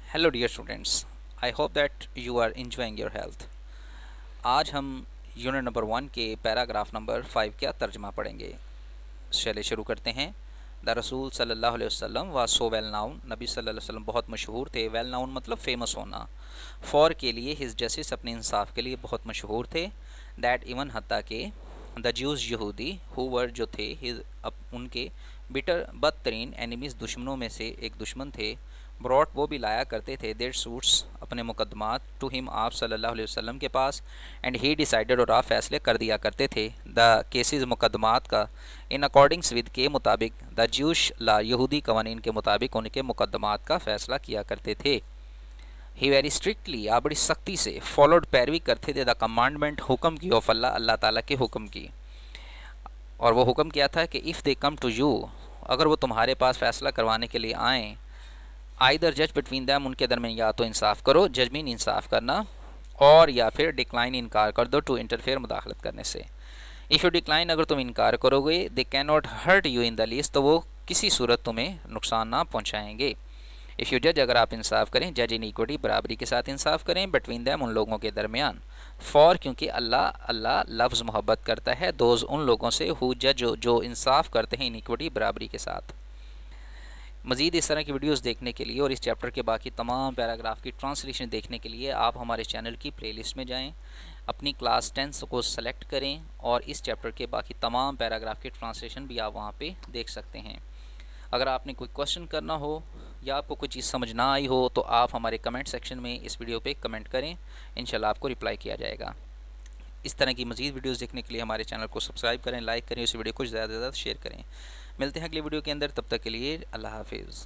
Hello dear students, I hope that you are enjoying your health. आज हम unit number 1 के paragraph number 5 का तर्जमा पढ़ेंगे। चलिए शुरू करते हैं। द रसूल सल्लल्लाहु अलैहि वसल्लम वाज सो वेल नाउन। नबी सल्लल्लाहु अलैहि वसल्लम बहुत मशहूर थे। वेल नाउन मतलब फेमस होना। फॉर के लिए, हिज जस्टिस अपने इंसाफ के लिए बहुत मशहूर थे। दैट इवन हत्ता के द ज्यूज़ यहूदी हु वर जो थे हिज उनके बिटर बदतरीन एनिमीज़ दुश्मनों में से एक दुश्मन थे। ब्रॉट वो भी लाया करते थे देयर सूट्स अपने मुकदमात टू हिम आप सल्लल्लाहु अलैहि वसल्लम के पास। एंड ही डिसाइडेड और आप फैसले कर दिया करते थे द केसेस मुकदमात का इन अकॉर्डिंग्स विद के मुताबिक द ज्यूश ला यहूदी कवानीन के मुताबिक उनके मुकदमात का फ़ैसला किया करते थे। ही वेरी स्ट्रिक्टली आप बड़ी सख्ती से फॉलोड पैरवी करते थे द कमांडमेंट हुक्म की ऑफ अल्लाह अल्लाह ताला के हुक्म की। और वो हुक्म क्या था कि if they come to you अगर वो तुम्हारे पास फ़ैसला करवाने के लिए आएँ आइदर जज बिटवीन दैम उनके दरमियान या तो इंसाफ करो जज मीन इंसाफ करना और या फिर डिक्लाइन इनकार कर दो टू इंटरफेयर मुदाखलत करने से। इफ़ यू डिक्लाइन अगर तुम इनकार करोगे they can not hurt you in the least तो वो किसी सूरत तुम्हें नुकसान ना पहुँचाएंगे। इफ़ यू जज अगर आप इंसाफ करें जज इन इक्वटी बराबरी के साथ इंसाफ करें बिटवीन दैम उन लोगों के दरमियान। फॉर क्योंकि अल्लाह अल्लाह लफ्ज़ मोहब्बत करता है दोज उन लोगों से हु जज जो इंसाफ करते हैं इन इक्वटी बराबरी के साथ। मज़ीद इस तरह की वीडियोस देखने के लिए और इस चैप्टर के बाकी तमाम पैराग्राफ की ट्रांसलेशन देखने के लिए आप हमारे चैनल की प्लेलिस्ट में जाएं, अपनी क्लास 10 को सेलेक्ट करें और इस चैप्टर के बाकी तमाम पैराग्राफ की ट्रांसलेशन भी आप वहां पे देख सकते हैं। अगर आपने कोई क्वेश्चन करना हो या आपको कोई चीज़ समझ ना आई हो तो आप हमारे कमेंट सेक्शन में इस वीडियो पे कमेंट करें, इंशाल्लाह आपको रिप्लाई किया जाएगा। इस तरह की मज़ीद वीडियोस देखने के लिए हमारे चैनल को सब्सक्राइब करें, लाइक करें, इस वीडियो को ज़्यादा से ज़्यादा शेयर करें। मिलते हैं अगली वीडियो के अंदर, तब तक के लिए अल्लाह हाफिज़।